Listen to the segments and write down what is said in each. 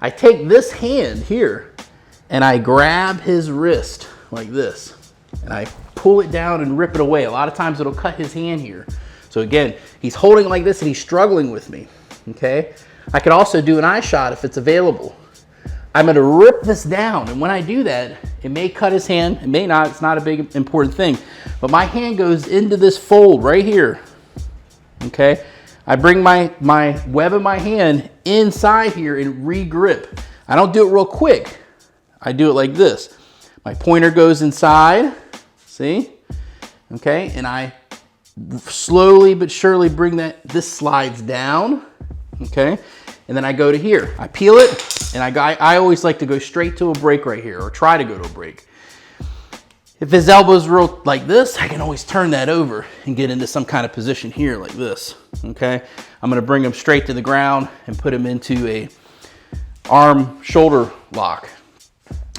I take this hand here and I grab his wrist like this. And I pull it down and rip it away. A lot of times it'll cut his hand here. So again, he's holding like this and he's struggling with me, okay? I could also do an eye shot if it's available. I'm gonna rip this down, and when I do that, it may cut his hand, it may not, it's not a big important thing, but my hand goes into this fold right here, okay? I bring my web of my hand inside here and re-grip. I don't do it real quick. I do it like this. My pointer goes inside, see? Okay, and I slowly but surely bring this slides down, okay? And then I go to here. I peel it, and I always like to go straight to a break right here, or try to go to a break. If his elbow's real like this, I can always turn that over and get into some kind of position here like this, okay? I'm gonna bring him straight to the ground and put him into a arm shoulder lock,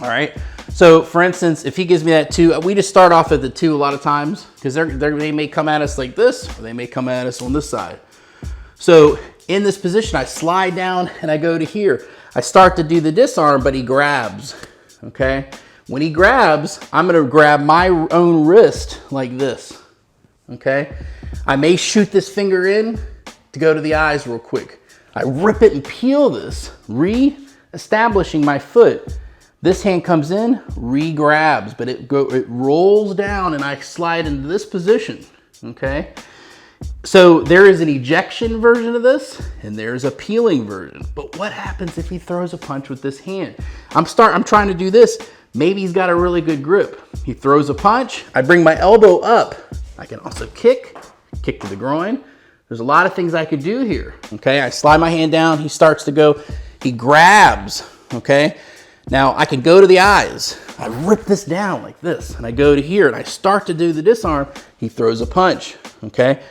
all right? So for instance, if he gives me that 2, we just start off at the 2 a lot of times, because they may come at us like this, or they may come at us on this side. So in this position, I slide down and I go to here. I start to do the disarm, but he grabs, okay? When he grabs, I'm gonna grab my own wrist like this, okay? I may shoot this finger in to go to the eyes real quick. I rip it and peel this, re-establishing my foot. This hand comes in, re-grabs, but it rolls down and I slide into this position, okay? So there is an ejection version of this and there's a peeling version. But what happens if he throws a punch with this hand? I'm trying to do this. Maybe he's got a really good grip. He throws a punch, I bring my elbow up. I can also kick to the groin. There's a lot of things I could do here, okay? I slide my hand down, he starts to go, he grabs, okay? Now I can go to the eyes. I rip this down like this and I go to here and I start to do the disarm. He throws a punch, okay?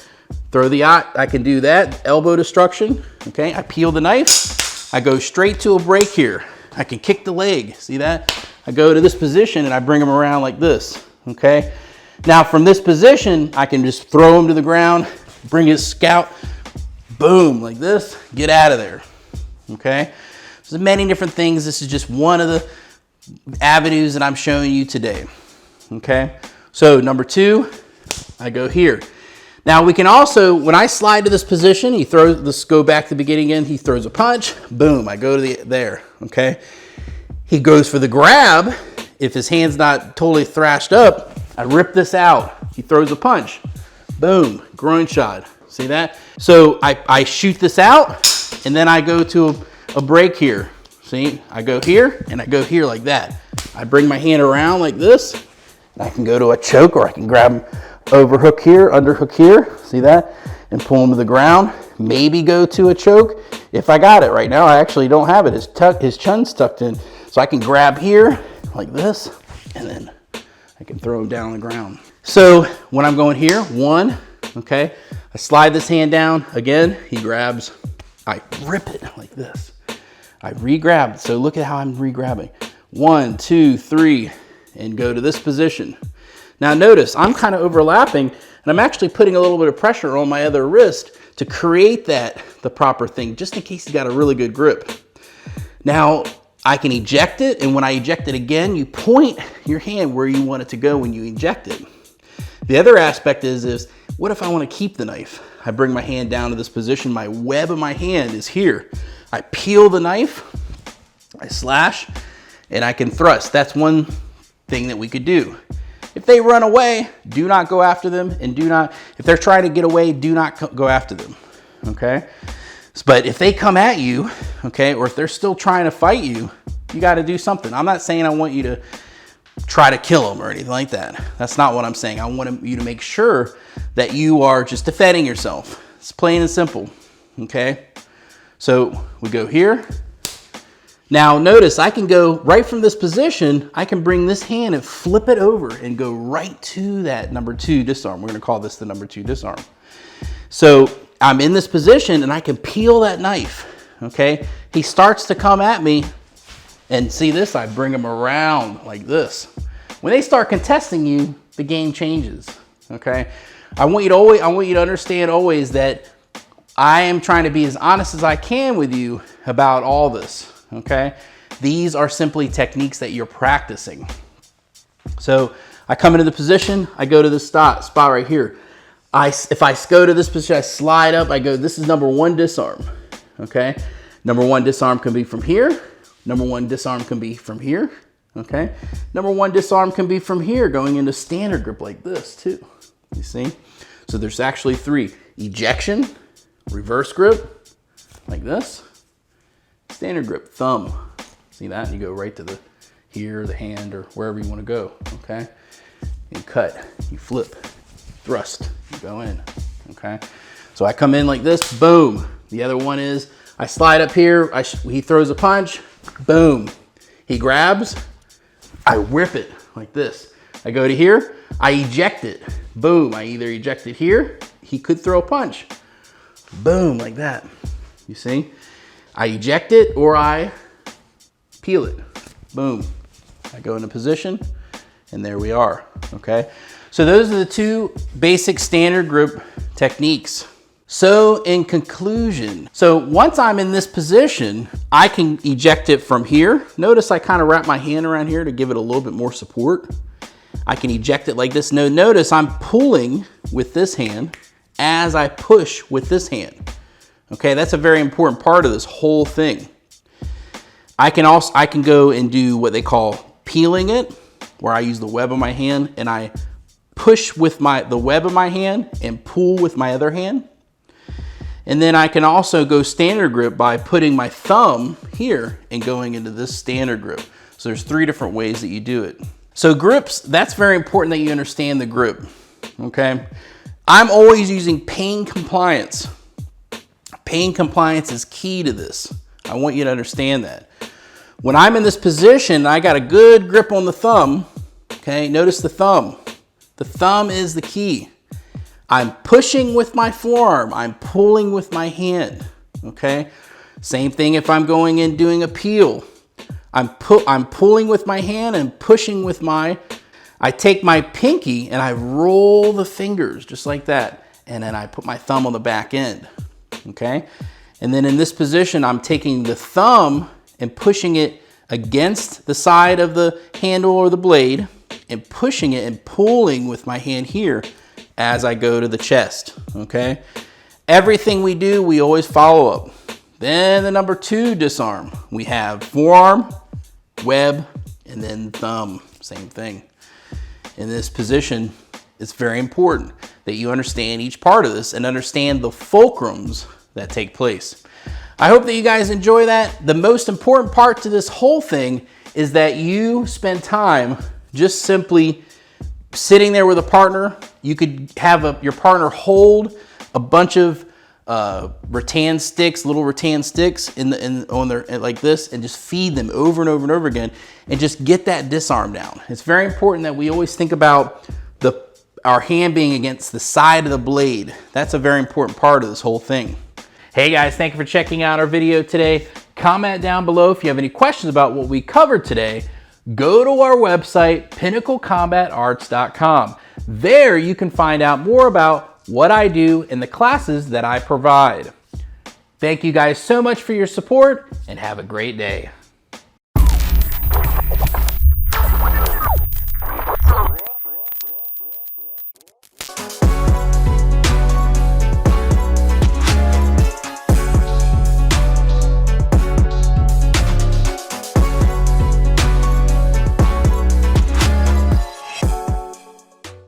Throw the eye, I can do that, elbow destruction, okay? I peel the knife, I go straight to a break here. I can kick the leg, see that? I go to this position and I bring him around like this, okay? Now from this position, I can just throw him to the ground, bring his scout, boom, like this, get out of there, okay? There's many different things. This is just one of the avenues that I'm showing you today, okay? So number 2, I go here. Now we can also, when I slide to this position, he throws, let's go back to the beginning again, he throws a punch, boom, I go to there, okay? He goes for the grab. If his hand's not totally thrashed up, I rip this out. He throws a punch, boom, groin shot, see that? So I shoot this out and then I go to a break here. See, I go here and I go here like that. I bring my hand around like this and I can go to a choke, or I can grab him overhook here, underhook here, see that? And pull him to the ground, maybe go to a choke. If I got it right now, I actually don't have it. His chin's tucked in. So I can grab here like this and then I can throw him down on the ground. So when I'm going here, 1, okay, I slide this hand down, again, he grabs, I rip it like this. I re-grab, so look at how I'm re-grabbing. 1, 2, 3, and go to this position. Now notice, I'm kind of overlapping, and I'm actually putting a little bit of pressure on my other wrist to create the proper thing, just in case he's got a really good grip. Now, I can eject it, and when I eject it again, you point your hand where you want it to go when you eject it. The other aspect is what if I want to keep the knife? I bring my hand down to this position, my web of my hand is here. I peel the knife, I slash, and I can thrust. That's one thing that we could do. If they run away, do not go after them, and if they're trying to get away, do not go after them, okay? But if they come at you, okay, or if they're still trying to fight you, you got to do something. I'm not saying I want you to try to kill them or anything like that. That's not what I'm saying. I want you to make sure that you are just defending yourself. It's plain and simple, okay? So we go here. Now notice I can go right from this position, I can bring this hand and flip it over and go right to that number 2 disarm. We're gonna call this the number 2 disarm. So I'm in this position and I can peel that knife, okay? He starts to come at me, and see this, I bring him around like this. When they start contesting you, the game changes, okay? I want you to understand always that I am trying to be as honest as I can with you about all this, okay? These are simply techniques that you're practicing. So I come into the position, I go to the spot right here. If I go to this position, I slide up, I go, this is number 1 disarm, okay? Number 1 disarm can be from here. Number 1 disarm can be from here, okay? Number 1 disarm can be from here, going into standard grip like this too, you see? So there's actually 3: ejection, reverse grip, like this, standard grip, thumb. See that? You go right to the here, the hand, or wherever you want to go, okay? You cut, you flip, thrust, you go in, okay? So I come in like this, boom. The other one is I slide up here, he throws a punch, boom. He grabs, I whip it like this. I go to here, I eject it, boom. I either eject it here, he could throw a punch, boom, like that. You see? I eject it or I peel it, boom. I go into position and there we are, okay? So those are the 2 basic standard grip techniques. So in conclusion, so once I'm in this position, I can eject it from here. Notice I kind of wrap my hand around here to give it a little bit more support. I can eject it like this. Now notice I'm pulling with this hand as I push with this hand. Okay, that's a very important part of this whole thing. I can go and do what they call peeling it, where I use the web of my hand and I push with the web of my hand and pull with my other hand. And then I can also go standard grip by putting my thumb here and going into this standard grip. So there's 3 different ways that you do it. So grips, that's very important that you understand the grip, okay? I'm always using pain compliance. Pain compliance is key to this. I want you to understand that. When I'm in this position, I got a good grip on the thumb, okay? Notice the thumb. The thumb is the key. I'm pushing with my forearm. I'm pulling with my hand, okay? Same thing if I'm going and doing a peel. I'm pulling with my hand and pushing with I take my pinky and I roll the fingers just like that. And then I put my thumb on the back end, okay? And then in this position, I'm taking the thumb and pushing it against the side of the handle or the blade and pushing it and pulling with my hand here as I go to the chest, okay? Everything we do, we always follow up. Then the number 2 disarm. We have forearm, web, and then thumb, same thing. In this position, it's very important that you understand each part of this and understand the fulcrums that take place. I hope that you guys enjoy that. The most important part to this whole thing is that you spend time just simply sitting there with a partner. You could have your partner hold a bunch of rattan sticks, little rattan sticks on their like this, and just feed them over and over and over again, and just get that disarm down. It's very important that we always think about our hand being against the side of the blade. That's a very important part of this whole thing. Hey guys, thank you for checking out our video today. Comment down below if you have any questions about what we covered today. Go to our website, pinnaclecombatarts.com. There you can find out more about what I do and the classes that I provide. Thank you guys so much for your support and have a great day.